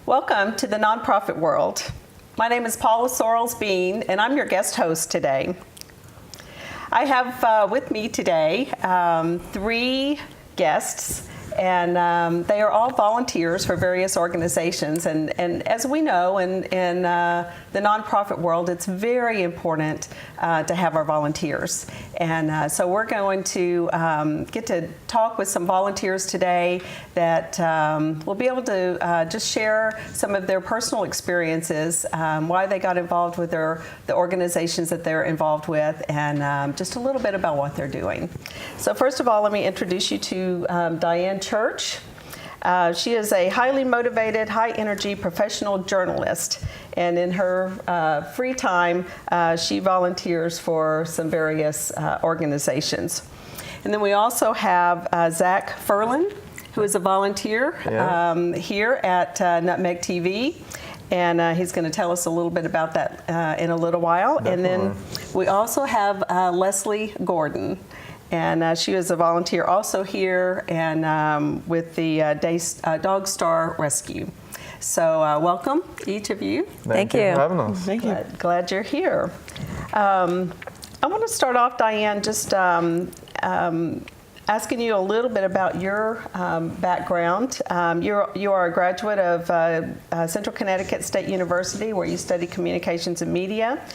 Welcome to the nonprofit world. My name is Paula Sorrells-Bean, and I'm your guest host today. I have with me today three guests, and they are all volunteers for various organizations. And as we know, in the nonprofit world, it's very important to have our volunteers. And so we're going to get to talk with some volunteers today that will be able to just share some of their personal experiences, why they got involved with the organizations that they're involved with, and just a little bit about what they're doing. So first of all, let me introduce you to Diane Church. She is a highly motivated, high-energy professional journalist, and in her free time, she volunteers for some various organizations. And then we also have Zach Furlan, who is a volunteer here at Nutmeg TV, and he's going to tell us a little bit about that in a little while. Definitely. And then we also have Leslie Gordon. And she is a volunteer also here and with the Dog Star Rescue. So welcome, each of you. Thank you for having us. Thank you. Glad you're here. I want to start off, Diane, just asking you a little bit about your background. You are a graduate of Central Connecticut State University, where you studied communications and media.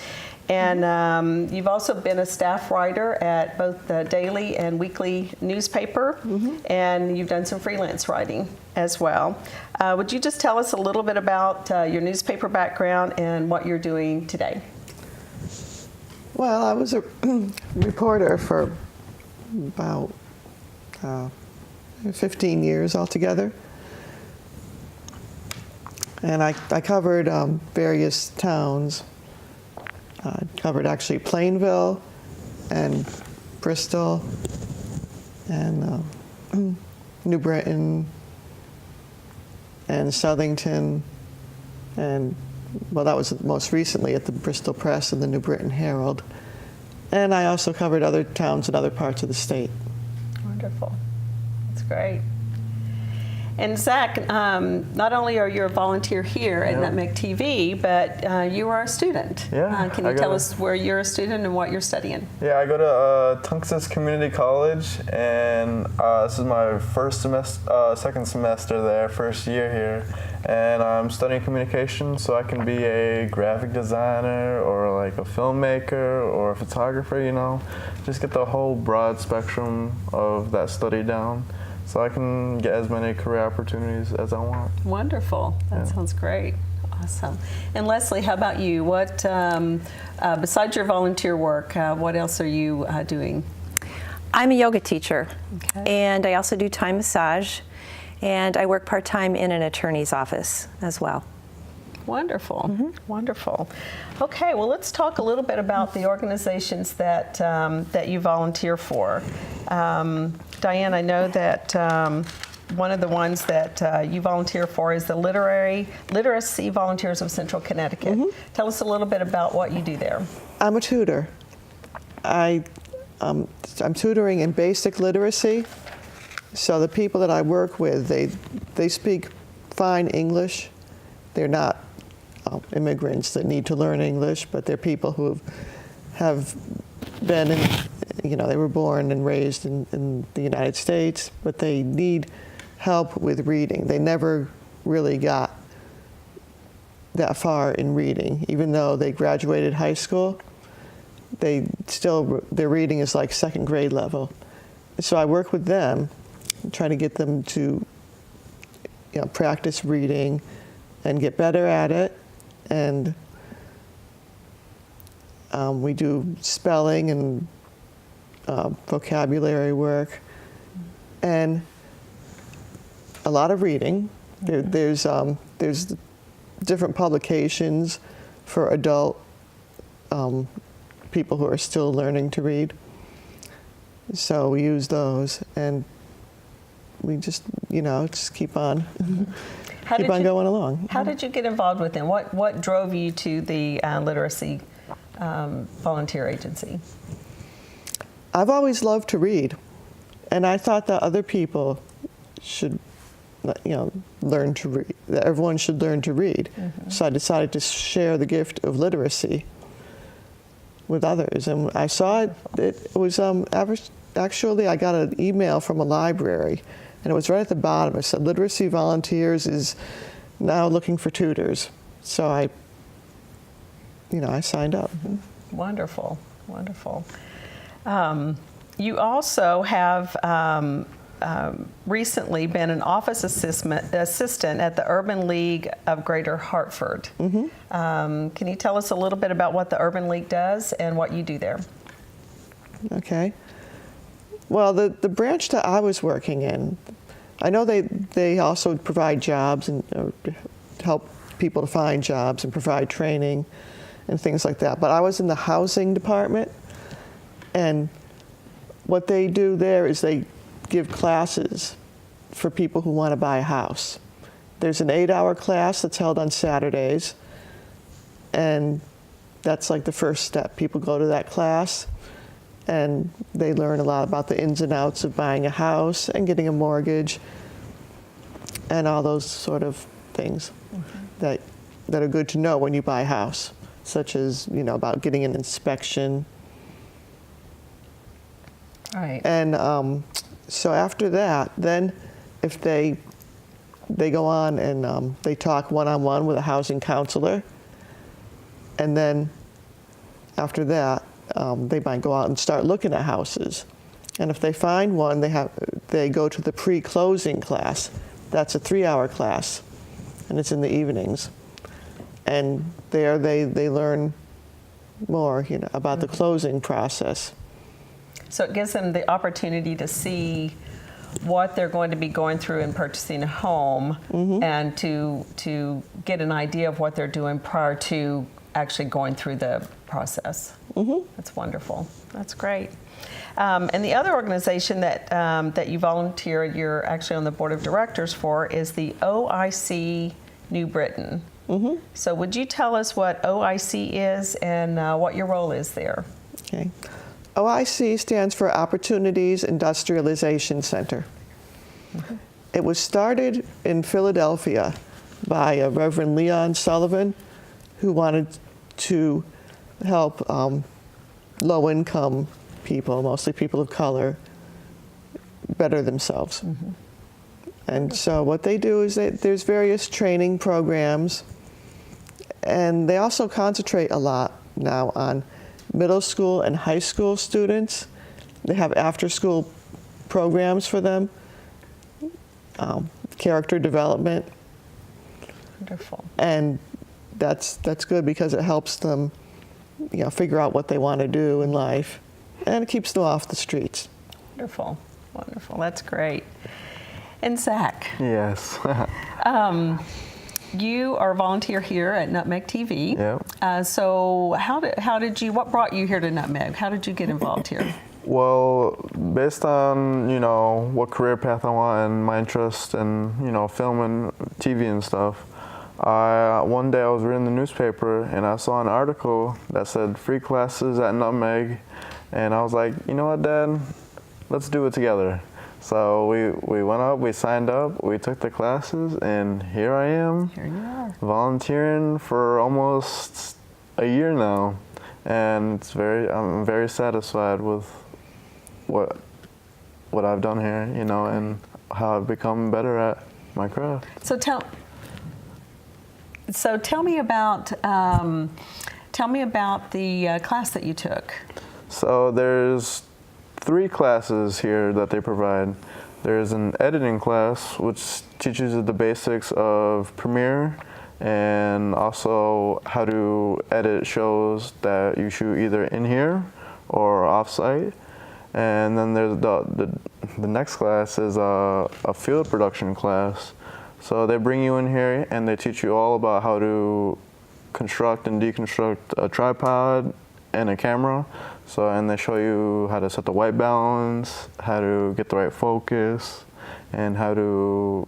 And you've also been a staff writer at both the daily and weekly newspaper, and you've done some freelance writing as well. Would you just tell us a little bit about your newspaper background and what you're doing today? Well, I was a reporter for about 15 years altogether. And I covered various towns. Covered actually Plainville and Bristol and New Britain and Southington, and well, that was most recently at the Bristol Press and the New Britain Herald. And I also covered other towns in other parts of the state. Wonderful. That's great. And Zach, not only are you a volunteer here at Nutmeg TV, but you are a student. Yeah. Can you tell us where you're a student and what you're studying? Yeah, I go to Tunxus Community College, and this is my second semester there, first year here. And I'm studying communication, so I can be a graphic designer or like a filmmaker or a photographer, you know. Just get the whole broad spectrum of that study down, so I can get as many career opportunities as I want. Wonderful. That sounds great. Awesome. And Leslie, how about you? What, besides your volunteer work, what else are you doing? I'm a yoga teacher, and I also do Thai massage, and I work part-time in an attorney's office as well. Wonderful. Wonderful. Okay, well, let's talk a little bit about the organizations that that you volunteer for. Diane, I know that one of the ones that you volunteer for is the Literacy Volunteers of Central Connecticut. Tell us a little bit about what you do there. I'm a tutor. I'm tutoring in basic literacy. So the people that I work with, they speak fine English. They're not immigrants that need to learn English, but they're people who have been in, they were born and raised in the United States, but they need help with reading. They never really got that far in reading. Even though they graduated high school, their reading is like second grade level. So I work with them, try to get them to practice reading and get better at it. And we do spelling and vocabulary work, and a lot of reading. There's different publications for adult people who are still learning to read. So we use those, and we just keep on. Keep on going along. How did you get involved with them? What drove you to the literacy volunteer agency? I've always loved to read, and I thought that other people should learn to read, that everyone should learn to read. So I decided to share the gift of literacy with others. And I saw it was actually, I got an email from a library, and it was right at the bottom. It said, Literacy Volunteers is now looking for tutors. So I signed up. Wonderful, wonderful. You also have recently been an office assistant at the Urban League of Greater Hartford. Can you tell us a little bit about what the Urban League does and what you do there? Okay. Well, the branch that I was working in, I know they also provide jobs and help people to find jobs and provide training and things like that. But I was in the housing department, and what they do there is they give classes for people who want to buy a house. There's an 8-hour class that's held on Saturdays, and that's like the first step. People go to that class, and they learn a lot about the ins and outs of buying a house and getting a mortgage and all those sort of things that are good to know when you buy a house, such as, about getting an inspection. Right. And so after that, then if they go on and they talk one-on-one with a housing counselor, and then after that, they might go out and start looking at houses. And if they find one, they go to the pre-closing class. That's a 3-hour class, and it's in the evenings. And there they learn more, about the closing process. So it gives them the opportunity to see what they're going to be going through in purchasing a home, and to get an idea of what they're doing prior to actually going through the process. That's wonderful. That's great. And the other organization that you volunteer, you're actually on the board of directors for, is the OIC New Britain. So would you tell us what OIC is and what your role is there? Okay. OIC stands for Opportunities Industrialization Center. It was started in Philadelphia by Reverend Leon Sullivan, who wanted to help low-income people, mostly people of color, better themselves. And so what they do is there's various training programs, and they also concentrate a lot now on middle school and high school students. They have after-school programs for them, character development. Wonderful. And that's good because it helps them, figure out what they want to do in life, and it keeps them off the streets. Wonderful. Wonderful. That's great. And Zach. Yes. You are a volunteer here at Nutmeg TV. Yeah. So what brought you here to Nutmeg? How did you get involved here? Well, based on, what career path I want and my interest in, film and TV and stuff, one day I was reading the newspaper and I saw an article that said free classes at Nutmeg, and I was like, you know what, Dad, let's do it together. So we went up, we signed up, we took the classes, and here I am. Here you are. Volunteering for almost a year now, and I'm very satisfied with what I've done here, and how I've become better at my craft. So tell me about the class that you took. So there's 3 classes here that they provide. There's an editing class, which teaches you the basics of Premiere and also how to edit shows that you shoot either in here or off-site. And then there's the next class is a field production class. So they bring you in here and they teach you all about how to construct and deconstruct a tripod and a camera. And they show you how to set the white balance, how to get the right focus, and how to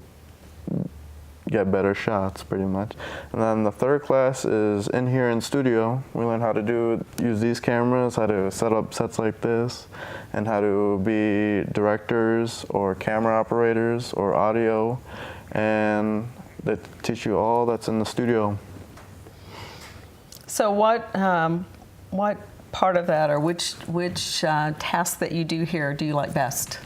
get better shots, pretty much. And then the third class is in here in studio. We learn how to use these cameras, how to set up sets like this, and how to be directors or camera operators or audio. and they teach you all that's in the studio. So what part of that, or which task that you do here do you like best?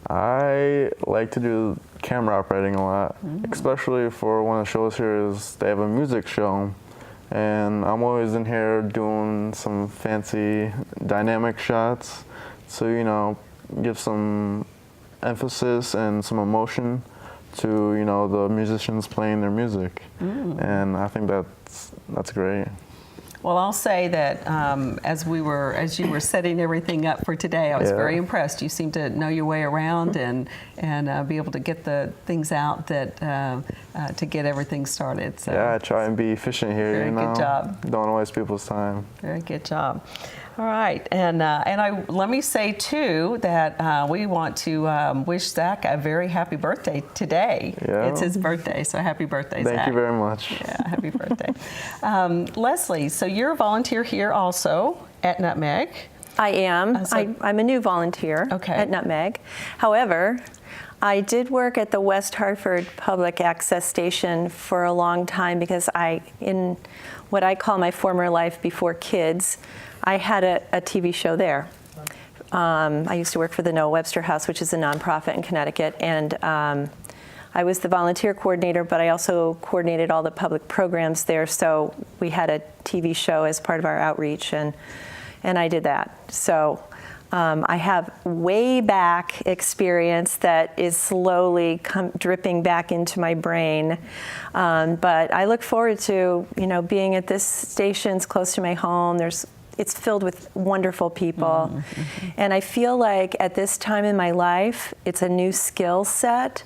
I like to do camera operating a lot, especially for one of the shows here is they have a music show, and I'm always in here doing some fancy dynamic shots, so you know, give some emphasis and some emotion to, you know, the musicians playing their music, and I think that's great. Well, I'll say that as you were setting everything up for today, I was very impressed. You seem to know your way around and be able to get the things out that to get everything started. So yeah, I try and be efficient here. Very you know, good job. Don't waste people's time. Very good job. All right, and let me say too that we want to wish Zach a very happy birthday today. Yeah. It's his birthday, so happy birthday, Zach. Thank you very much. Yeah, happy birthday. Leslie, so you're a volunteer here also at Nutmeg. I am. So- I'm a new volunteer at Nutmeg. However, I did work at the West Hartford Public Access Station for a long time because in what I call my former life before kids, I had a TV show there. I used to work for the Noah Webster House, which is a nonprofit in Connecticut, and I was the volunteer coordinator, but I also coordinated all the public programs there. So we had a TV show as part of our outreach, and I did that. So I have way back experience that is slowly dripping back into my brain. But I look forward to, you know, being at this station. It's close to my home. It's filled with wonderful people. And I feel like at this time in my life, it's a new skill set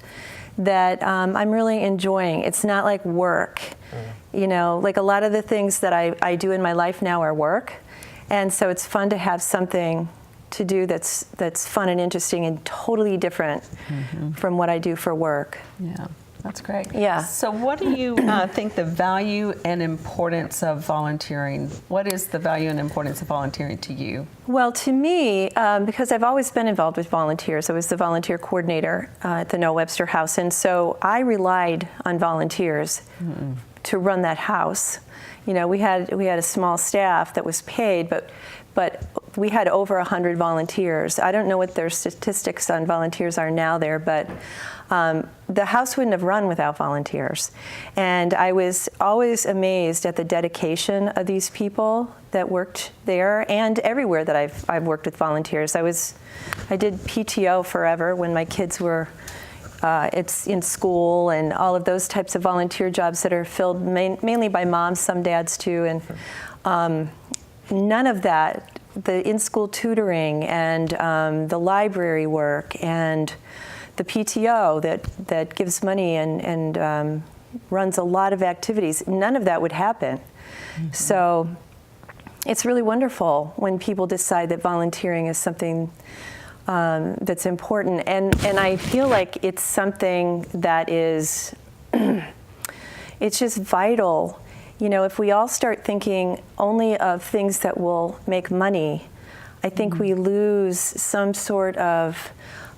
that I'm really enjoying. It's not like work. You know, like a lot of the things that I do in my life now are work. And so it's fun to have something to do that's fun and interesting and totally different from what I do for work. Yeah, that's great. Yeah. So what do you think the value and importance of volunteering? What is the value and importance of volunteering to you? Well, to me, because I've always been involved with volunteers, I was the volunteer coordinator at the Noah Webster House, and so I relied on volunteers to run that house. You know, we had a small staff that was paid, but we had over 100 volunteers. I don't know what their statistics on volunteers are now there, but the house wouldn't have run without volunteers. And I was always amazed at the dedication of these people that worked there and everywhere that I've worked with volunteers. I did PTO forever when my kids were it's in school, and all of those types of volunteer jobs that are filled mainly by moms, some dads too, and none of that, the in-school tutoring and the library work and the PTO that gives money and runs a lot of activities, none of that would happen. So it's really wonderful when people decide that volunteering is something that's important, and I feel like it's something that is, it's just vital. You know, if we all start thinking only of things that will make money, I think we lose some sort of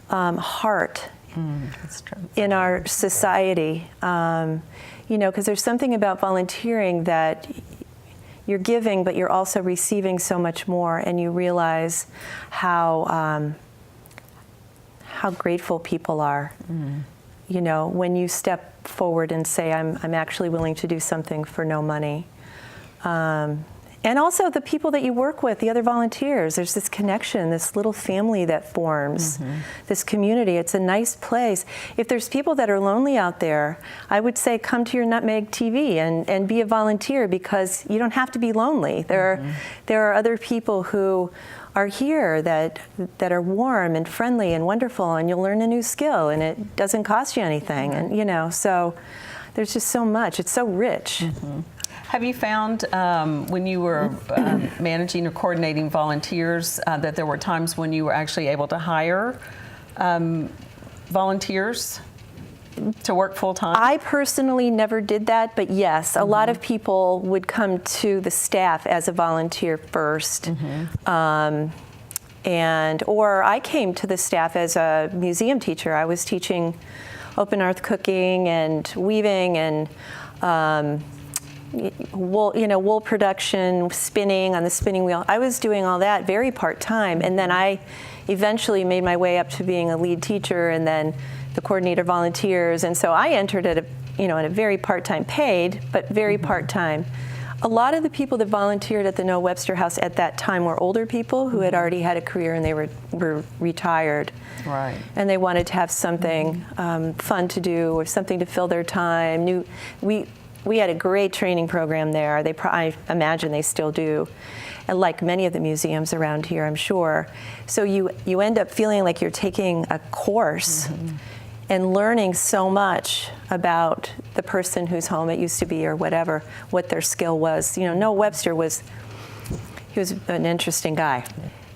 heart That's true. in our society. You know, because there's something about volunteering that you're giving, but you're also receiving so much more, and you realize how grateful people are. You know, when you step forward and say, I'm actually willing to do something for no money. And also the people that you work with, the other volunteers, there's this connection, this little family that forms, this community. It's a nice place. If there's people that are lonely out there, I would say come to your Nutmeg TV and be a volunteer, because you don't have to be lonely. There are other people who are here that are warm and friendly and wonderful, and you'll learn a new skill, and it doesn't cost you anything. And you know, so there's just so much. It's so rich. Have you found when you were managing or coordinating volunteers that there were times when you were actually able to hire volunteers to work full time? I personally never did that, but yes, a lot of people would come to the staff as a volunteer first. Or I came to the staff as a museum teacher. I was teaching open earth cooking and weaving and wool production, spinning on the spinning wheel. I was doing all that very part-time, and then I eventually made my way up to being a lead teacher and then the coordinator of volunteers, and so I entered at a very part-time paid, but very part-time. A lot of the people that volunteered at the Noah Webster House at that time were older people who had already had a career and they were retired. Right. And they wanted to have something fun to do or something to fill their time. We had a great training program there. I imagine they still do, and like many of the museums around here, I'm sure. So you end up feeling like you're taking a course and learning so much about the person whose home it used to be or whatever, what their skill was. Noah Webster was an interesting guy.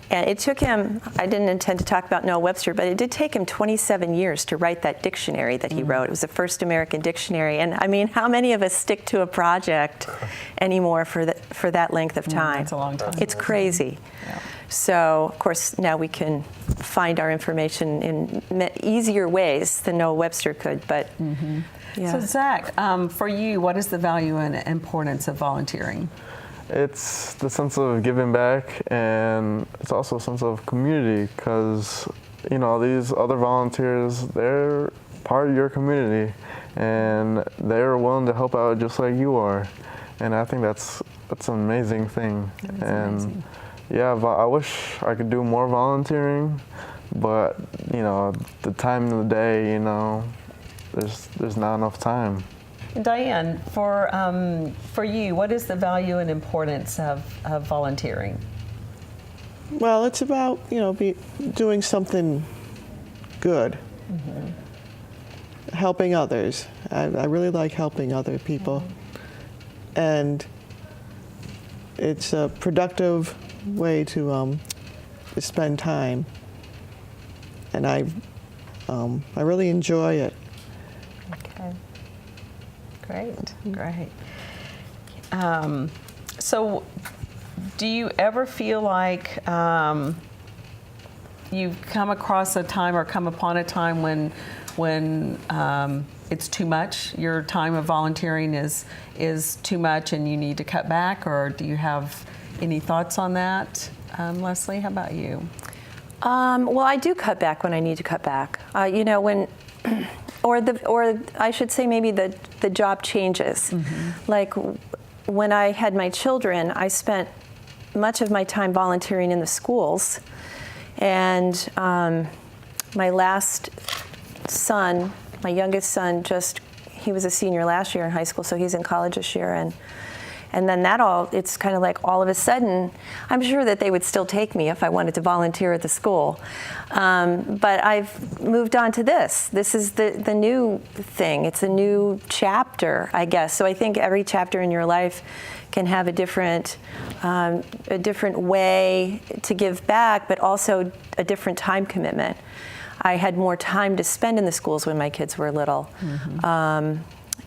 And it took him, I didn't intend to talk about Noah Webster, but it did take him 27 years to write that dictionary that he wrote. It was the first American dictionary. And I mean, how many of us stick to a project anymore for that length of time? It's a long time. It's crazy. Yeah. So, of course, now we can find our information in easier ways than Noah Webster could, but yeah. So, Zach, for you, what is the value and importance of volunteering? It's the sense of giving back, and it's also a sense of community, because these other volunteers, they're part of your community and they're willing to help out just like you are, and I think that's an amazing thing. Amazing. Yeah, I wish I could do more volunteering, but the time of the day, there's not enough time. Diane, for you, what is the value and importance of volunteering? Well, it's about, doing something good, helping others. I really like helping other people. And it's a productive way to spend time. And I really enjoy it. Okay. Great. So, do you ever feel like you've come across a time or come upon a time when it's too much? Your time of volunteering is too much, and you need to cut back, or do you have any thoughts on that, Leslie? How about you? Well, I do cut back when I need to cut back. When. Or I should say maybe the job changes. Like when I had my children, I spent much of my time volunteering in the schools. And my last son, my youngest son, he was a senior last year in high school, so he's in college this year. And then it's kind of like all of a sudden, I'm sure that they would still take me if I wanted to volunteer at the school. But I've moved on to this. This is the new thing. It's a new chapter, I guess. So I think every chapter in your life can have a different way to give back, but also a different time commitment. I had more time to spend in the schools when my kids were little.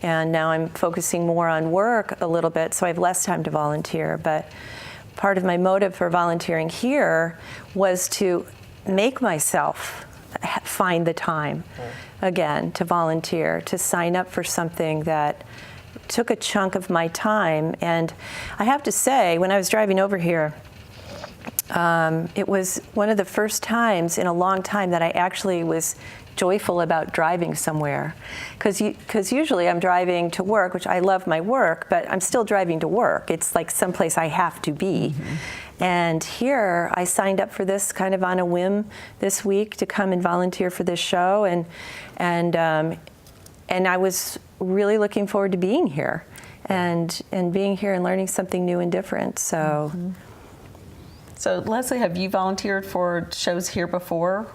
And now I'm focusing more on work a little bit, so I have less time to volunteer. But part of my motive for volunteering here was to make myself find the time again to volunteer, to sign up for something that took a chunk of my time. And I have to say, when I was driving over here, it was one of the first times in a long time that I actually was joyful about driving somewhere, because usually I'm driving to work, which I love my work, but I'm still driving to work. It's like someplace I have to be. And here I signed up for this kind of on a whim this week to come and volunteer for this show, and I was really looking forward to being here and being here and learning something new and different. So. So Leslie, have you volunteered for shows here before?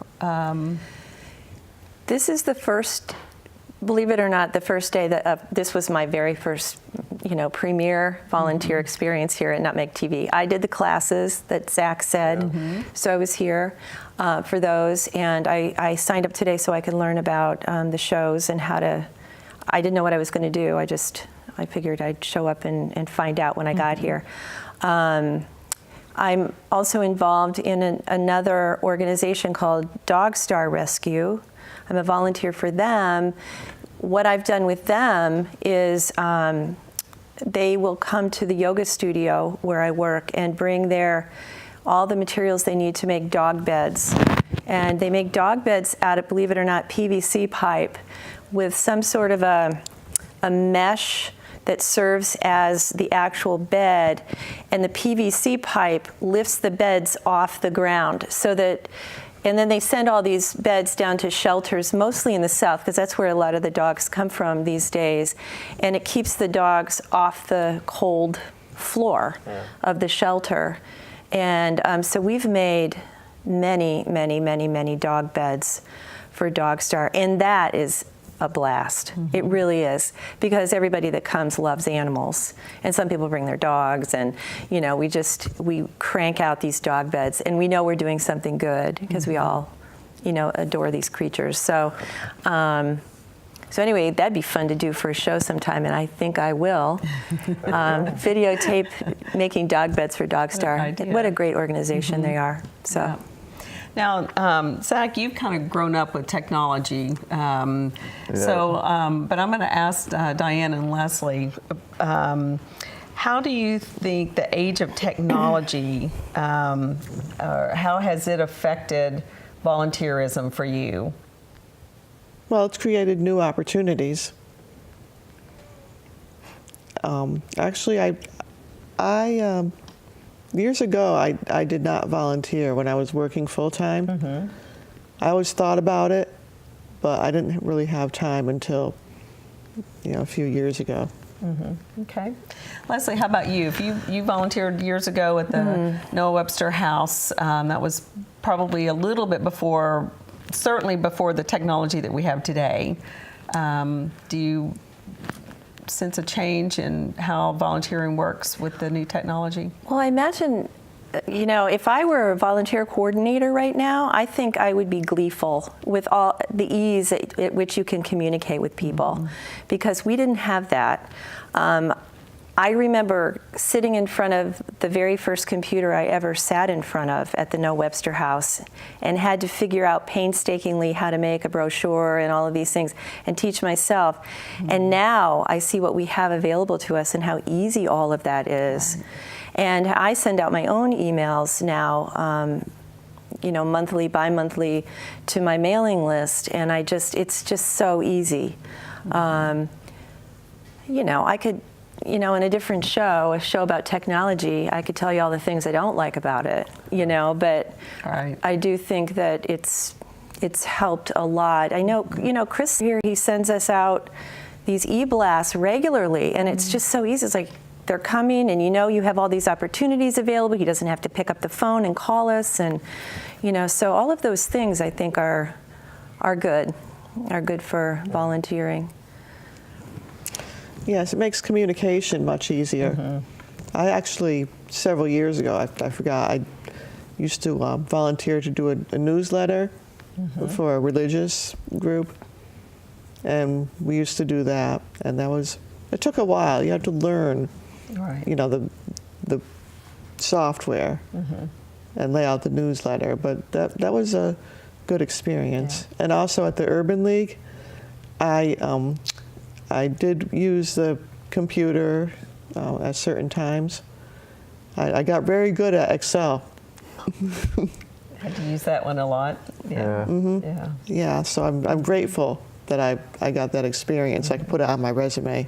This is the first, believe it or not, the first day that this was my very first, premier volunteer experience here at Nutmeg TV. I did the classes that Zach said, so I was here for those, and I signed up today so I could learn about the shows and how to. I didn't know what I was going to do. I figured I'd show up and find out when I got here. I'm also involved in another organization called Dog Star Rescue. I'm a volunteer for them. What I've done with them is they will come to the yoga studio where I work and bring all the materials they need to make dog beds. And they make dog beds out of, believe it or not, PVC pipe with some sort of a mesh that serves as the actual bed, and the PVC pipe lifts the beds off the ground and then they send all these beds down to shelters, mostly in the South, because that's where a lot of the dogs come from these days, and it keeps the dogs off the cold floor of the shelter. And so we've made many, many, many, many dog beds for Dogstar, and that is a blast. It really is, because everybody that comes loves animals, and some people bring their dogs, and we crank out these dog beds, and we know we're doing something good because we all adore these creatures. So anyway, that'd be fun to do for a show sometime, and I think I will. Videotape making dog beds for Dogstar. What a great organization they are. So. Yeah. Now, Zach, you've kind of grown up with technology, but I'm going to ask Diane and Leslie, how do you think the age of technology, or how has it affected volunteerism for you? Well, it's created new opportunities. Actually, I years ago, I did not volunteer when I was working full-time. I always thought about it, but I didn't really have time until, a few years ago. Okay. Leslie, how about you? If you volunteered years ago at the Noah Webster House, that was probably a little bit before, certainly before the technology that we have today. Do you sense a change in how volunteering works with the new technology? Well, I imagine, if I were a volunteer coordinator right now, I think I would be gleeful with all the ease at which you can communicate with people, because we didn't have that. I remember sitting in front of the very first computer I ever sat in front of at the Noah Webster House and had to figure out painstakingly how to make a brochure and all of these things and teach myself. And now I see what we have available to us and how easy all of that is. And I send out my own emails now, monthly, bi-monthly to my mailing list, and it's just so easy. I could, in a different show, a show about technology, I could tell you all the things I don't like about it, but I do think that it's helped a lot. I know, Chris here, he sends us out these e-blasts regularly, and it's just so easy. It's like they're coming, and you have all these opportunities available. He doesn't have to pick up the phone and call us, and so all of those things I think are good for volunteering. Yes, it makes communication much easier. I actually, several years ago, I forgot, I used to volunteer to do a newsletter for a religious group, and we used to do that, and it took a while. You had to learn, the software and lay out the newsletter, but that was a good experience. And also at the Urban League, I did use the computer at certain times. I got very good at Excel. Had to use that one a lot. Yeah, so I'm grateful that I got that experience. I could put it on my resume.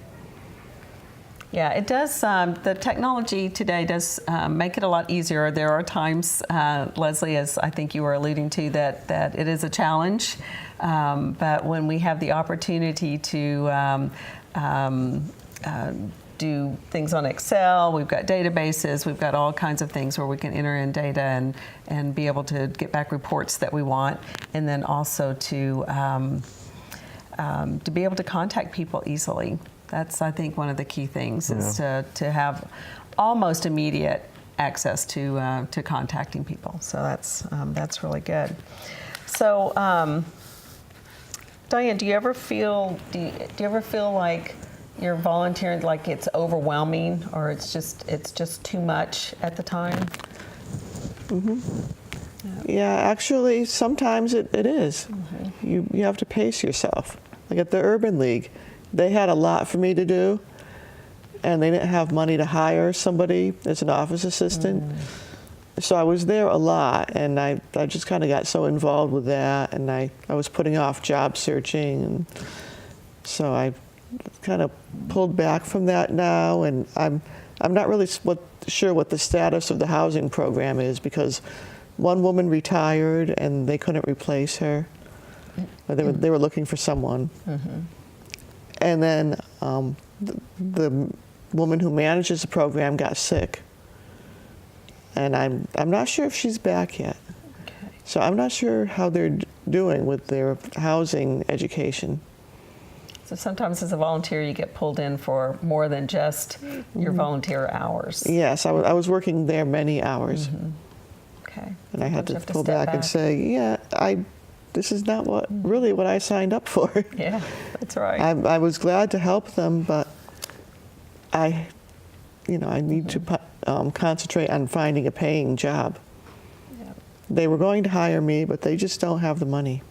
Yeah, it does. The technology today does make it a lot easier. There are times, Leslie, as I think you were alluding to, that it is a challenge. But when we have the opportunity to do things on Excel, we've got databases, we've got all kinds of things where we can enter in data and be able to get back reports that we want, and then also to be able to contact people easily. That's, I think, one of the key things is to have almost immediate access to contacting people. So that's really good. So, Diane, do you ever feel like you're volunteering, like it's overwhelming, or it's just too much at the time? Yeah, actually, sometimes it is. You have to pace yourself. Like at the Urban League, they had a lot for me to do, and they didn't have money to hire somebody as an office assistant. So I was there a lot, and I just kind of got so involved with that, and I was putting off job searching, and so I kind of pulled back from that now, and I'm not really sure what the status of the housing program is, because one woman retired and they couldn't replace her. Or they were looking for someone. And then the woman who manages the program got sick. And I'm not sure if she's back yet. Okay. So I'm not sure how they're doing with their housing education. So sometimes as a volunteer, you get pulled in for more than just your volunteer hours. Yes, I was working there many hours. Okay. And I had to Sometimes you pull step back and say, yeah, this is not really what I signed up for. Yeah, that's right. I was glad to help them, but I need to concentrate on finding a paying job. Yeah. They were going to hire me, but they just don't have the money.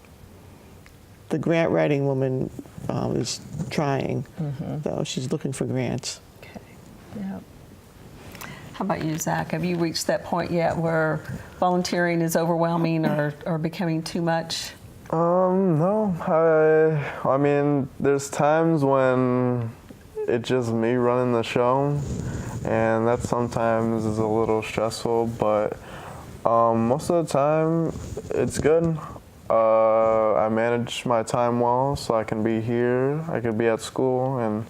The grant writing woman is trying, though. She's looking for grants. Okay. Yeah. How about you, Zach? Have you reached that point yet where volunteering is overwhelming or becoming too much? No. I mean, there's times when it's just me running the show, and that sometimes is a little stressful, but most of the time it's good. I manage my time well, so I can be here, I can be at school, and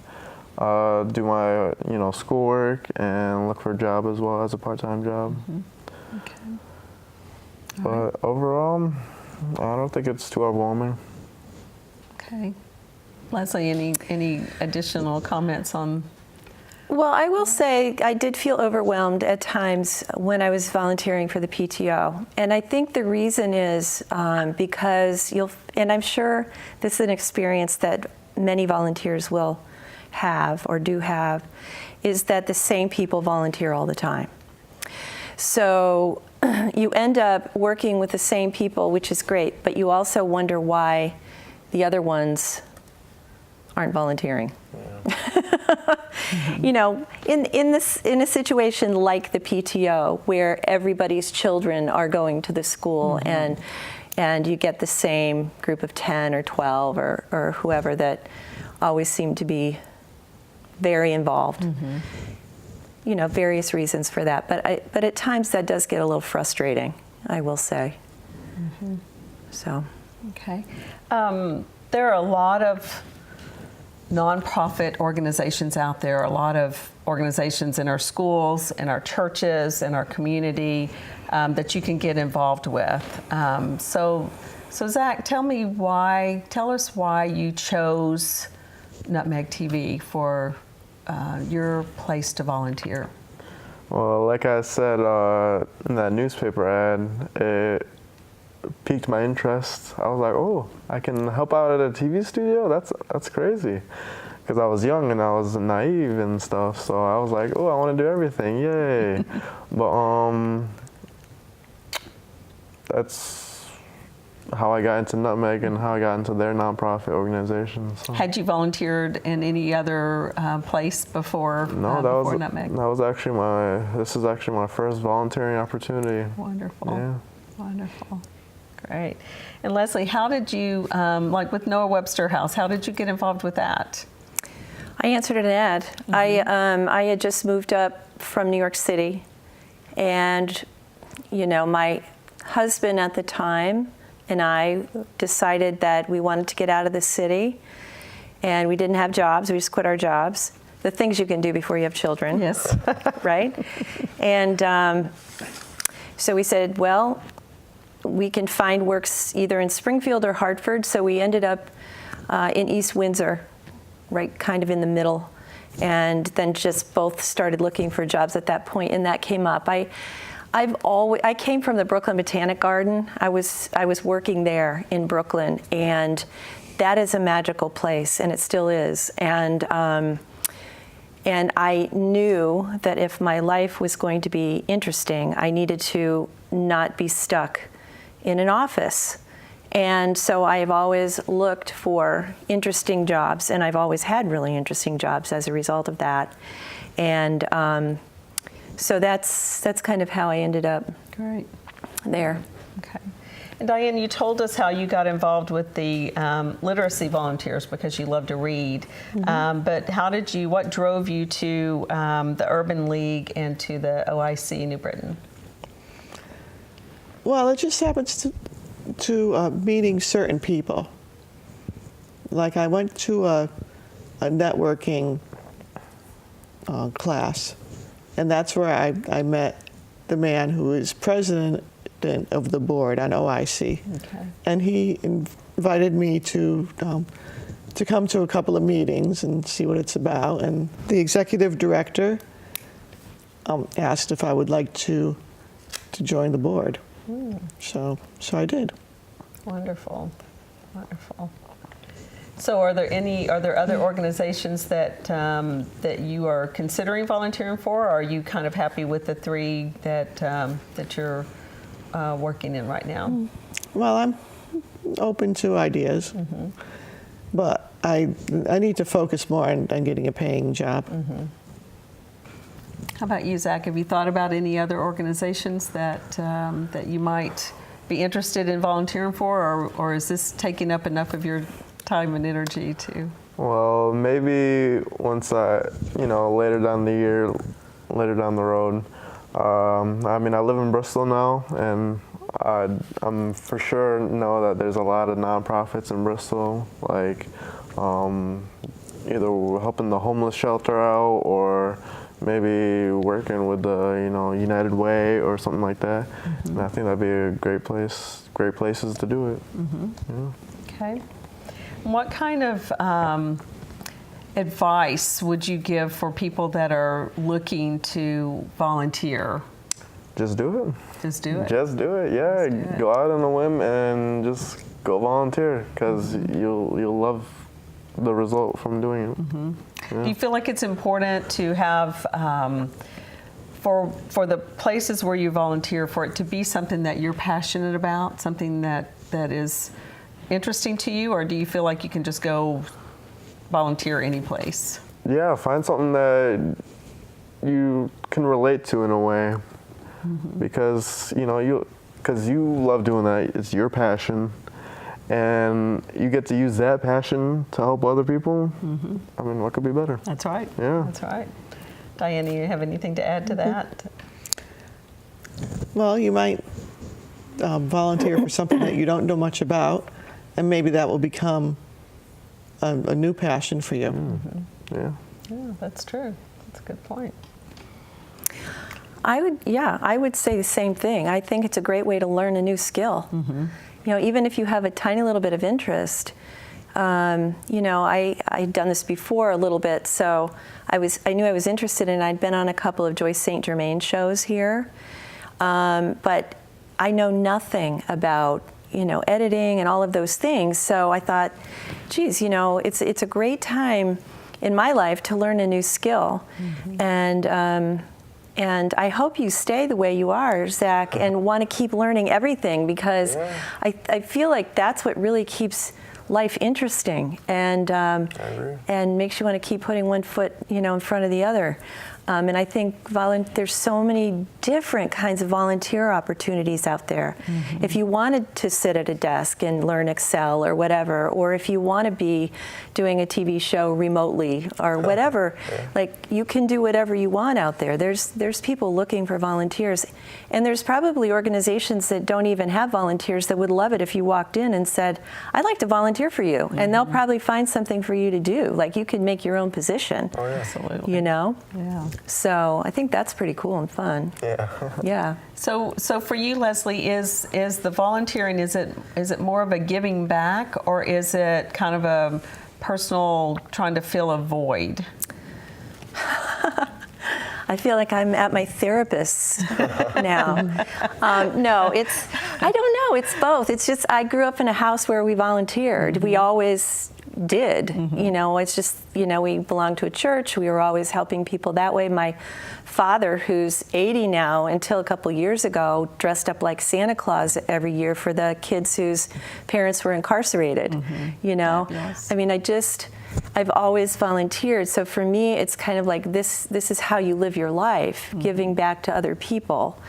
do my schoolwork and look for a job as well as a part-time job. Okay. But overall, I don't think it's too overwhelming. Okay. Leslie, any additional comments on? Well, I will say I did feel overwhelmed at times when I was volunteering for the PTO. And I think the reason is because and I'm sure this is an experience that many volunteers will have or do have, is that the same people volunteer all the time. So you end up working with the same people, which is great, but you also wonder why the other ones aren't volunteering. Yeah. In a situation like the PTO, where everybody's children are going to the school, and you get the same group of 10 or 12 or whoever that always seem to be very involved. Various reasons for that, but at times that does get a little frustrating, I will say. So. Okay. There are a lot of nonprofit organizations out there, a lot of organizations in our schools, in our churches, in our community that you can get involved with. So Zach, tell us why you chose Nutmeg TV for your place to volunteer. Well, like I said in that newspaper ad, it piqued my interest. I was like, oh, I can help out at a TV studio? That's crazy. Because I was young and I was naive and stuff, so I was like, oh, I want to do everything, yay. But that's how I got into Nutmeg and how I got into their nonprofit organization. So. Had you volunteered in any other place before? No, before Nutmeg? This is actually my first volunteering opportunity. Wonderful. Yeah. Wonderful. Great. And Leslie, how did you, like with Noah Webster House, how did you get involved with that? I answered an ad. I had just moved up from New York City, and my husband at the time and I decided that we wanted to get out of the city, and we didn't have jobs. We just quit our jobs. The things you can do before you have children. Yes. Right? And so we said, well, we can find works either in Springfield or Hartford. So we ended up in East Windsor, right kind of in the middle, and then just both started looking for jobs at that point, and that came up. I came from the Brooklyn Botanic Garden. I was working there in Brooklyn, and that is a magical place, and it still is. And I knew that if my life was going to be interesting, I needed to not be stuck in an office. And so I have always looked for interesting jobs, and I've always had really interesting jobs as a result of that. And so that's kind of how I ended up Great. there. Okay. And Diane, you told us how you got involved with the literacy volunteers because you love to read. But what drove you to the Urban League and to the OIC New Britain? Well, it just happens to meeting certain people. Like I went to a networking class, and that's where I met the man who is president of the board on OIC. Okay. And he invited me to come to a couple of meetings and see what it's about. And the executive director asked if I would like to join the board. So I did. Wonderful, wonderful. So, are there other organizations that you are considering volunteering for, or are you kind of happy with the three that you're working in right now? Well, I'm open to ideas, but I need to focus more on getting a paying job. How about you, Zach? Have you thought about any other organizations that you might be interested in volunteering for, or is this taking up enough of your time and energy to? Well, maybe once later down the year, later down the road. I mean, I live in Bristol now, and I'm for sure know that there's a lot of nonprofits in Bristol, like either helping the homeless shelter out or maybe working with the United Way or something like that. And I think that'd be a great places to do it. Yeah. Okay. What kind of advice would you give for people that are looking to volunteer? Just do it. Just do it. Just do it. Yeah, Just do it. Go out on a whim and just go volunteer because you'll love the result from doing it. Yeah. Do you feel like it's important to have for the places where you volunteer, for it to be something that you're passionate about, something that is interesting to you, or do you feel like you can just go volunteer any place? Yeah, find something that you can relate to in a way, because you love doing that. It's your passion, and you get to use that passion to help other people. I mean, what could be better? That's right. Yeah. That's right. Diane, do you have anything to add to that? Well, you might volunteer for something that you don't know much about, and maybe that will become a new passion for you. Yeah. Yeah, that's true. That's a good point. I would say the same thing. I think it's a great way to learn a new skill. Even if you have a tiny little bit of interest. I'd done this before a little bit, so I knew I was interested in it. I'd been on a couple of Joyce St. Germain shows here, but I know nothing about editing and all of those things. So I thought, geez, it's a great time in my life to learn a new skill, and I hope you stay the way you are, Zach, and want to keep learning everything, because I feel like that's what really keeps life interesting and makes you want to keep putting one foot in front of the other. And I think there's so many different kinds of volunteer opportunities out there. If you wanted to sit at a desk and learn Excel or whatever, or if you want to be doing a TV show remotely or whatever, like you can do whatever you want out there. There's people looking for volunteers, and there's probably organizations that don't even have volunteers that would love it if you walked in and said, "I'd like to volunteer for you," and they'll probably find something for you to do. Like you could make your own position. Oh, yeah. Absolutely. Yeah. So I think that's pretty cool and fun. Yeah. Yeah. So for you, Leslie, is the volunteering, is it more of a giving back, or is it kind of a personal trying to fill a void? I feel like I'm at my therapist's now. No, I don't know, it's both. It's just, I grew up in a house where we volunteered. We always did. You know, it's just, you know, we belonged to a church. We were always helping people that way. My father, who's 80 now, until a couple years ago, dressed up like Santa Claus every year for the kids whose parents were incarcerated. You know, Yes. I mean, I've always volunteered. So for me, it's kind of like this is how you live your life, giving back to other people.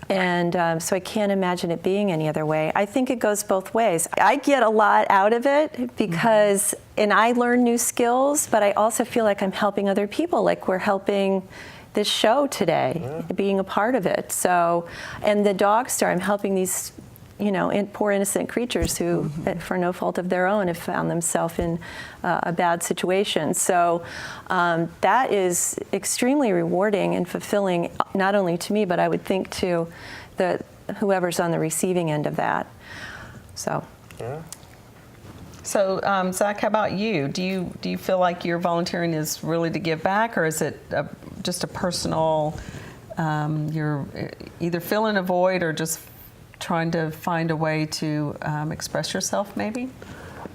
And so I can't imagine it being any other way. I think it goes both ways. I get a lot out of it because, and I learn new skills, but I also feel like I'm helping other people, like we're helping this show today, being a part of it. So, and the Dog Star, I'm helping these, you know, poor innocent creatures who, for no fault of their own, have found themselves in a bad situation. So that is extremely rewarding and fulfilling, not only to me, but I would think to whoever's on the receiving end of that. So. Yeah. So, Zach, how about you? Do you feel like your volunteering is really to give back, or is it just a personal? You're either filling a void or just trying to find a way to express yourself, maybe?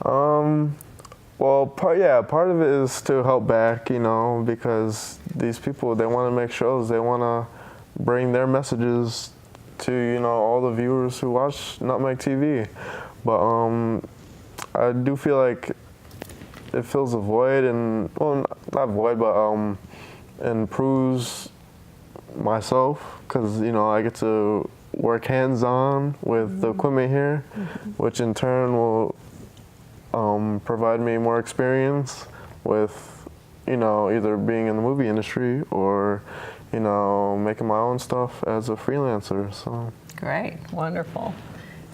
Well, part of it is to help back, you know, because these people, they want to make shows, they want to bring their messages to, you know, all the viewers who watch Nutmeg TV. But I do feel like it fills a void, and, well, not void, but improves myself, because, you know, I get to work hands-on with the equipment here, which in turn will provide me more experience with, you know, either being in the movie industry or, you know, making my own stuff as a freelancer. So Great, wonderful.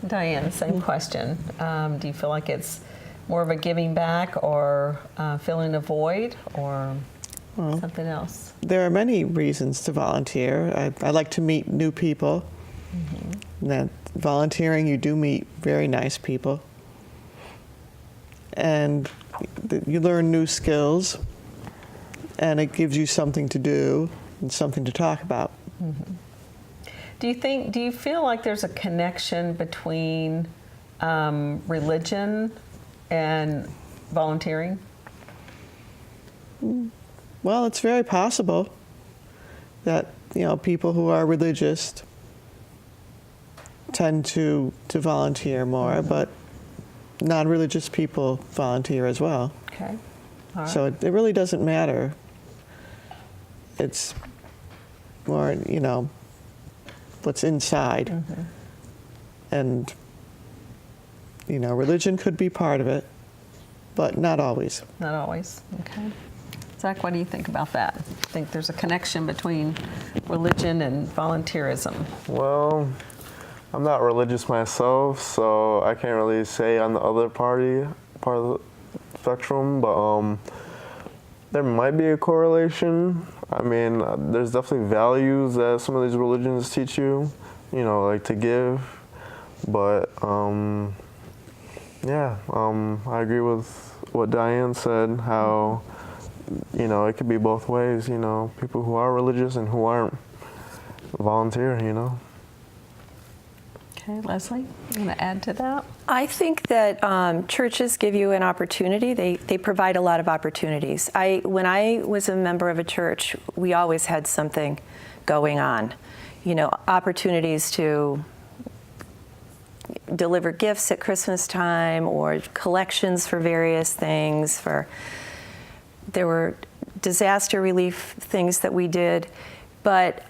Diane, same question. Do you feel like it's more of a giving back or filling a void or something else? There are many reasons to volunteer. I like to meet new people. And that volunteering, you do meet very nice people. And you learn new skills, and it gives you something to do and something to talk about. Do you feel like there's a connection between religion and volunteering? Well, it's very possible that, you know, people who are religious tend to volunteer more, but non-religious people volunteer as well. Okay. All right. So it really doesn't matter. It's more, you know, what's inside. And, you know, religion could be part of it, but not always. Not always. Okay. Zach, what do you think about that? Think there's a connection between religion and volunteerism? well, I'm not religious myself, so I can't really say on the other part of the spectrum, but there might be a correlation. I mean, there's definitely values that some of these religions teach you, you know, like to give, but I agree with what Diane said, how, you know, it could be both ways, you know, people who are religious and who aren't volunteer, you know. Okay, Leslie, you want to add to that? I think that churches give you an opportunity. They provide a lot of opportunities. When I was a member of a church, we always had something going on. You know, opportunities to deliver gifts at Christmas time or collections for various things. There were disaster relief things that we did. But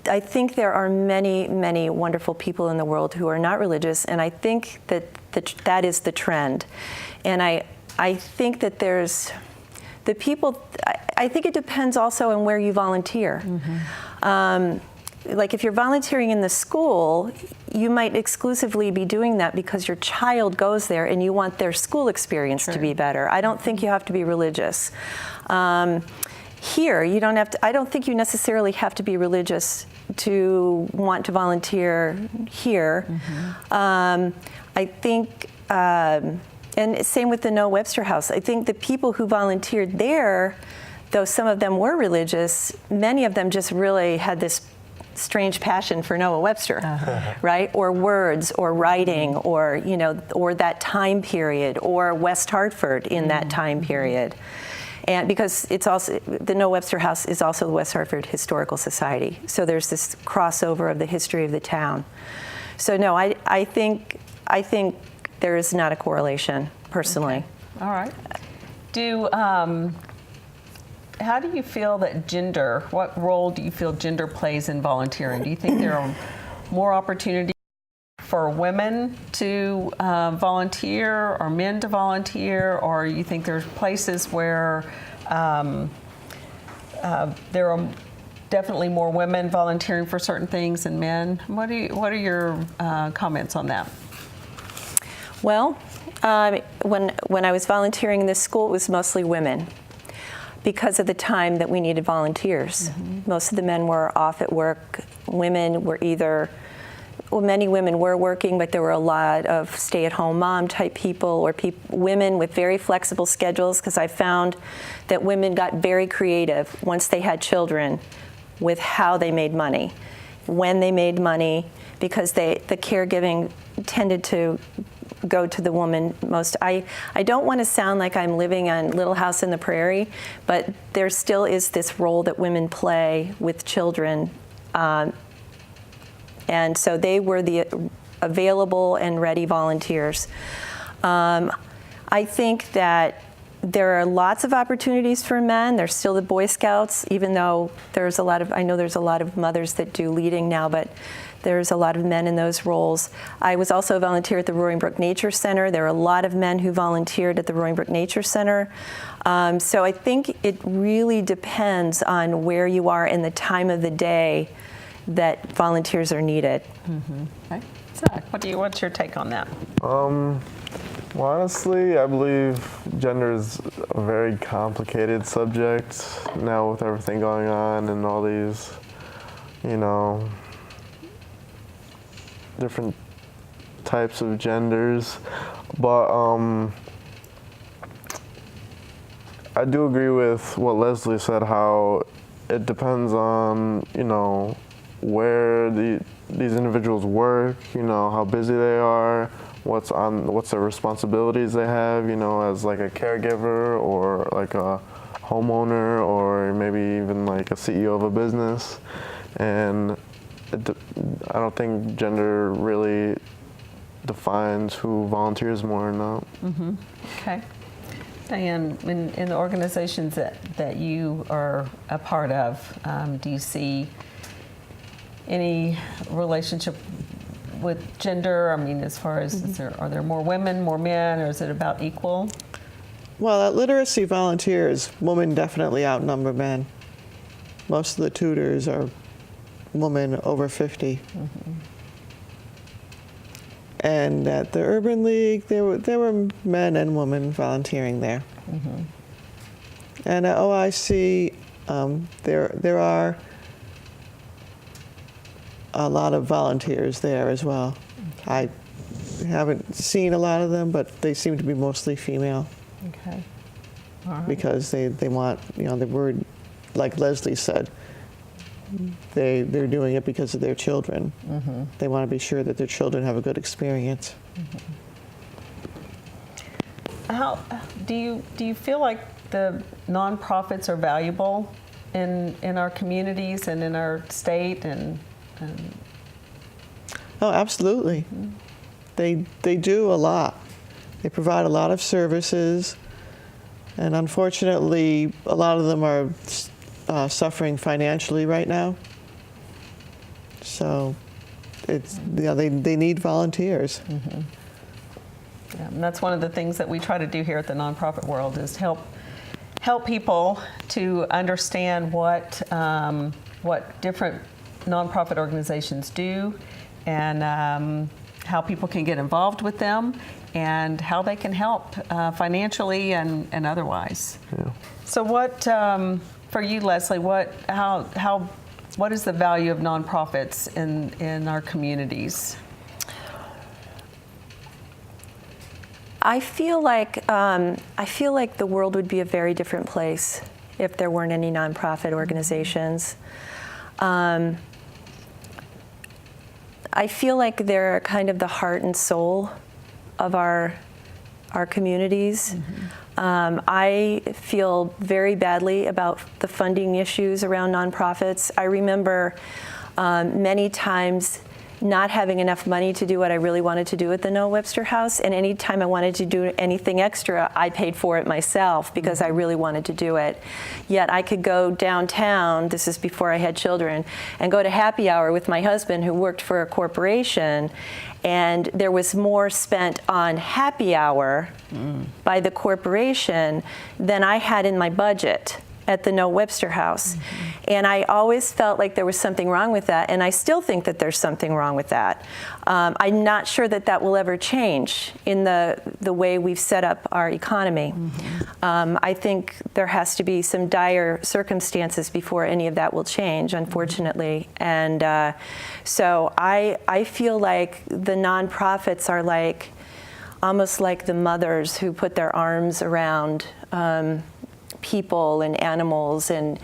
I think there are many, many wonderful people in the world who are not religious, and I think that that is the trend. And I think that there's the people. I think it depends also on where you volunteer. Like if you're volunteering in the school, you might exclusively be doing that because your child goes there and you want their school experience to be better. I don't think you have to be religious. Here, you don't have to. I don't think you necessarily have to be religious to want to volunteer here. I think, and same with the Noah Webster House. I think the people who volunteered there, though some of them were religious, many of them just really had this strange passion for Noah Webster, right? Or words, or writing, or or that time period, or West Hartford in that time period. And because it's also, the Noah Webster House is also the West Hartford Historical Society. So there's this crossover of the history of the town. So no, I think there is not a correlation, personally. Okay. All right. How do you feel that what role do you feel gender plays in volunteering? Do you think there are more opportunities for women to volunteer or men to volunteer, or you think there's places where there are definitely more women volunteering for certain things than men? What are your comments on that? Well, when I was volunteering in this school, it was mostly women, because of the time that we needed volunteers. Most of the men were off at work. Women were many women were working, but there were a lot of stay-at-home mom type people, or women with very flexible schedules, because I found that women got very creative once they had children with how they made money, when they made money, because the caregiving tended to go to the woman most. I don't want to sound like I'm living on Little House in the Prairie, but there still is this role that women play with children. And so they were the available and ready volunteers. I think that there are lots of opportunities for men. There's still the Boy Scouts, even though I know there's a lot of mothers that do leading now, but there's a lot of men in those roles. I was also a volunteer at the Roaring Brook Nature Center. There are a lot of men who volunteered at the Roaring Brook Nature Center. So I think it really depends on where you are in the time of the day that volunteers are needed. Okay. Zach, what's your take on that? Well, honestly, I believe gender is a very complicated subject now with everything going on and all these, different types of genders. But I do agree with what Leslie said, how it depends on, where these individuals work, how busy they are, what's their responsibilities they have, as like a caregiver or like a homeowner or maybe even like a CEO of a business. And I don't think gender really defines who volunteers more or not. Okay. Diane, in the organizations that you are a part of, do you see any relationship with gender? I mean, as far as are there more women, more men, or is it about equal? Well, at literacy volunteers, women definitely outnumber men. Most of the tutors are women over 50. And at the Urban League, there were men and women volunteering there. And at OIC, there are a lot of volunteers there as well. I haven't seen a lot of them, but they seem to be mostly female. Okay. All right. Because they want, the word, like Leslie said, they're doing it because of their children. They want to be sure that their children have a good experience. How do you feel like the nonprofits are valuable in our communities and in our state and Oh, absolutely. They do a lot. They provide a lot of services, and unfortunately, a lot of them are suffering financially right now. So, they need volunteers. Yeah, and that's one of the things that we try to do here at the nonprofit world is help people to understand what different nonprofit organizations do, and how people can get involved with them, and how they can help financially and otherwise. Yeah. So, what for you, Leslie? What is the value of nonprofits in our communities? I feel like the world would be a very different place if there weren't any nonprofit organizations. I feel like they're kind of the heart and soul of our communities. I feel very badly about the funding issues around nonprofits. I remember many times not having enough money to do what I really wanted to do at the Noah Webster House, and any time I wanted to do anything extra, I paid for it myself because I really wanted to do it. Yet I could go downtown, this is before I had children, and go to happy hour with my husband who worked for a corporation, and there was more spent on happy hour by the corporation than I had in my budget at the Noah Webster House. And I always felt like there was something wrong with that, and I still think that there's something wrong with that. I'm not sure that that will ever change in the way we've set up our economy. I think there has to be some dire circumstances before any of that will change, unfortunately. And so I feel like the nonprofits are like, almost like the mothers who put their arms around people and animals and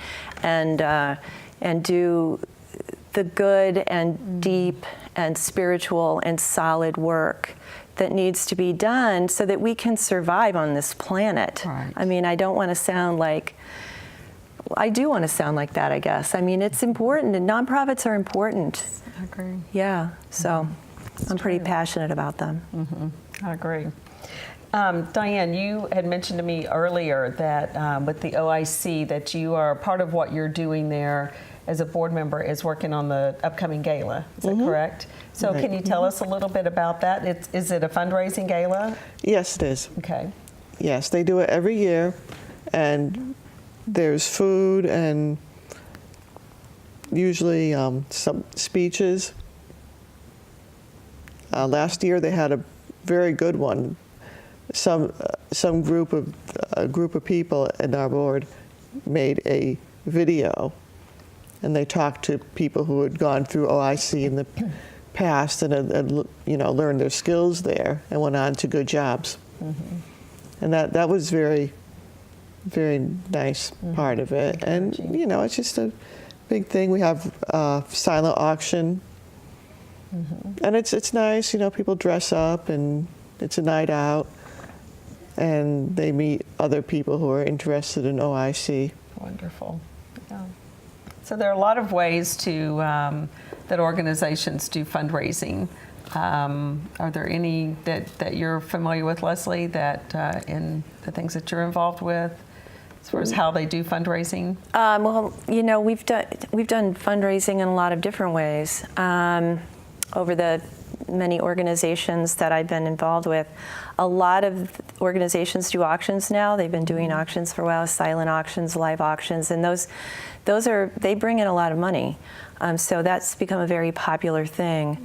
do the good and deep and spiritual and solid work that needs to be done so that we can survive on this planet. Right. I mean, I don't want to sound like, I do want to sound like that, I guess. I mean, it's important, and nonprofits are important. I agree. Yeah, so I'm pretty passionate about them. I agree. Diane, you had mentioned to me earlier that with the OIC that you are part of what you're doing there as a board member is working on the upcoming gala. Is that correct? So Right. can you tell us a little bit about that? Is it a fundraising gala? Yes, it is. Okay. Yes, they do it every year, and there's food and usually some speeches. Last year they had a very good one. Some group of people in our board made a video, and they talked to people who had gone through OIC in the past and had learned their skills there and went on to good jobs. And that was very, very nice part of it. And it's just a big thing. We have silent auction, and it's nice. People dress up, and it's a night out. And they meet other people who are interested in OIC. Wonderful. Yeah. So there are a lot of ways to that organizations do fundraising. Are there any that you're familiar with, Leslie, that in the things that you're involved with, as far as how they do fundraising? Well, we've done fundraising in a lot of different ways over the many organizations that I've been involved with. A lot of organizations do auctions now. They've been doing auctions for a while, silent auctions, live auctions, and they bring in a lot of money. So that's become a very popular thing.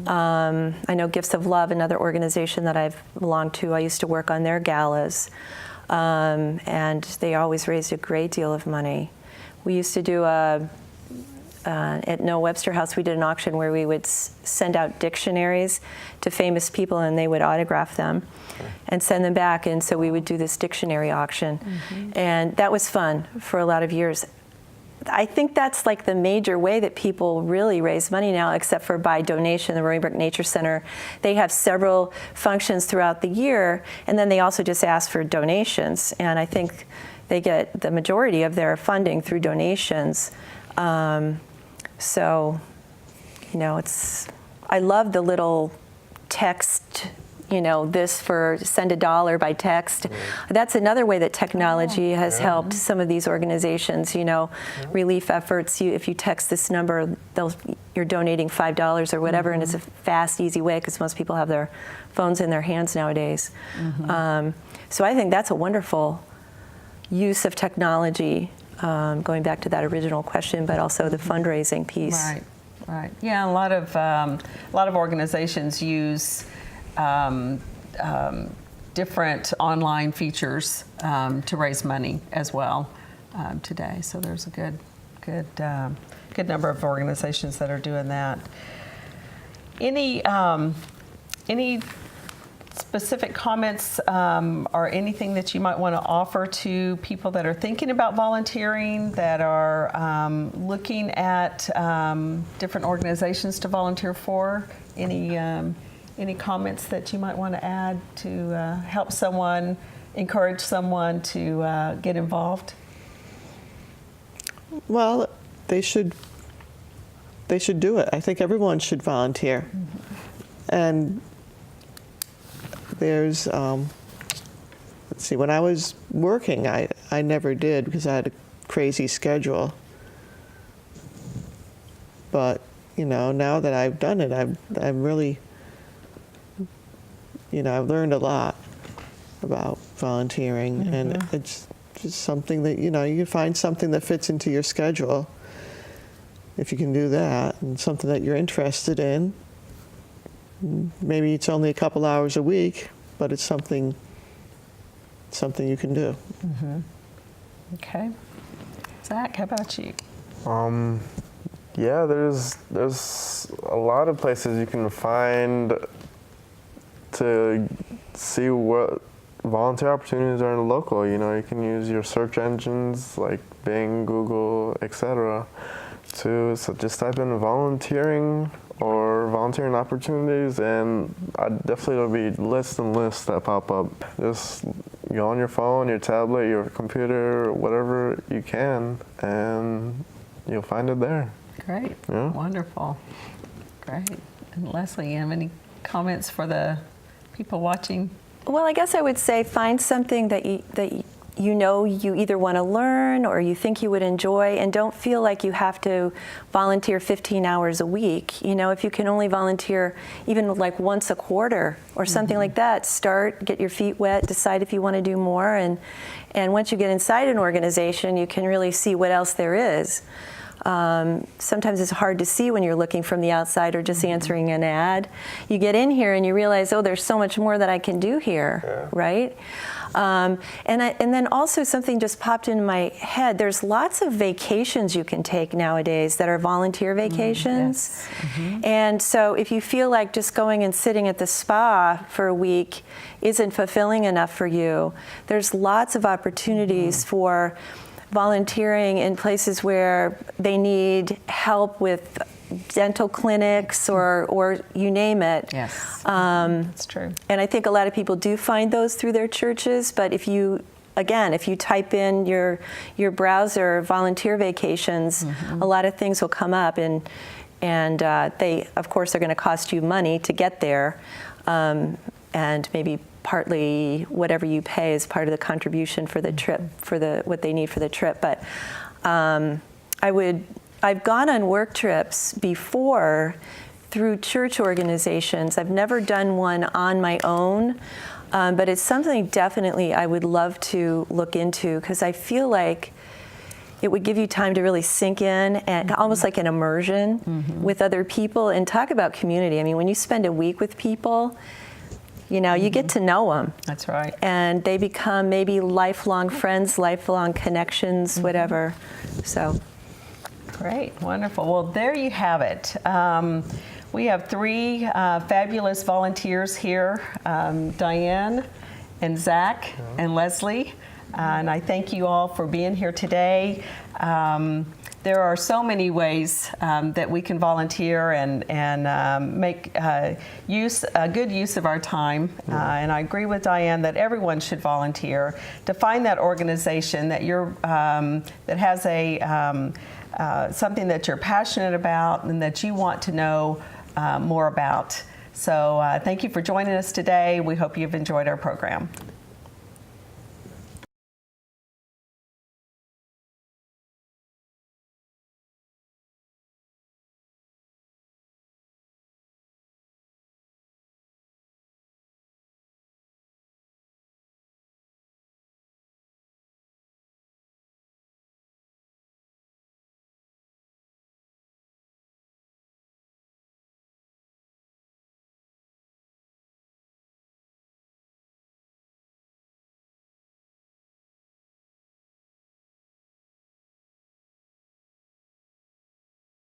I know Gifts of Love, another organization that I've belonged to, I used to work on their galas, and they always raised a great deal of money. We used to do at Noah Webster House, we did an auction where we would send out dictionaries to famous people, and they would autograph them and send them back. And so we would do this dictionary auction. And that was fun for a lot of years. I think that's like the major way that people really raise money now, except for by donation. The Roaring Brook Nature Center, they have several functions throughout the year, and then they also just ask for donations. And I think they get the majority of their funding through donations. So, I love the little text, this for send $1 by text. That's another way that technology has helped some of these organizations, relief efforts. If you text this number, you're donating $5 or whatever, and it's a fast, easy way because most people have their phones in their hands nowadays. So I think that's a wonderful use of technology. Going back to that original question, but also the fundraising piece. Right. Yeah, a lot of organizations use different online features to raise money as well today. So there's a good number of organizations that are doing that. Any specific comments or anything that you might want to offer to people that are thinking about volunteering, that are looking at different organizations to volunteer for? Any comments that you might want to add to help someone, encourage someone to get involved? Well, they should do it. I think everyone should volunteer. And there's, let's see, when I was working, I never did because I had a crazy schedule. But, now that I've done it, I'm really, I've learned a lot about volunteering, and it's just something that, you can find something that fits into your schedule if you can do that, and something that you're interested in. Maybe it's only a couple hours a week, but it's something you can do. Okay. Zach, how about you? Yeah, there's a lot of places you can find to see what volunteer opportunities are in the local. You can use your search engines like Bing, Google, etc. So just type in volunteering or volunteering opportunities, and definitely there'll be lists and lists that pop up. Just go on your phone, your tablet, your computer, whatever you can, and you'll find it there. Great. Yeah. Wonderful. Great. And Leslie, you have any comments for the people watching? Well, I guess I would say find something that you either want to learn or you think you would enjoy, and don't feel like you have to volunteer 15 hours a week. If you can only volunteer even like once a quarter or something like that, start, get your feet wet, decide if you want to do more, and once you get inside an organization, you can really see what else there is. Sometimes it's hard to see when you're looking from the outside or just answering an ad. You get in here and you realize, oh, there's so much more that I can do here, right? And then also something just popped into my head. There's lots of vacations you can take nowadays that are volunteer vacations. And so if you feel like just going and sitting at the spa for a week isn't fulfilling enough for you, there's lots of opportunities for volunteering in places where they need help with dental clinics or you name it. Yes, that's true. And I think a lot of people do find those through their churches, but if you type in your browser volunteer vacations, a lot of things will come up, and they, of course, are going to cost you money to get there, and maybe partly whatever you pay is part of the contribution for the trip, for what they need for the trip. But I've gone on work trips before through church organizations. I've never done one on my own, but it's something definitely I would love to look into, because I feel like it would give you time to really sink in, and almost like an immersion with other people, and talk about community. I mean, when you spend a week with people, you get to know them. That's right. And they become maybe lifelong friends, lifelong connections, whatever. So. Great, wonderful. Well, there you have it. We have three fabulous volunteers here, Diane and Zach and Leslie. And I thank you all for being here today. There are so many ways that we can volunteer and make good use of our time. And I agree with Diane that everyone should volunteer to find that organization that that has something that you're passionate about and that you want to know more about. So thank you for joining us today. We hope you've enjoyed our program.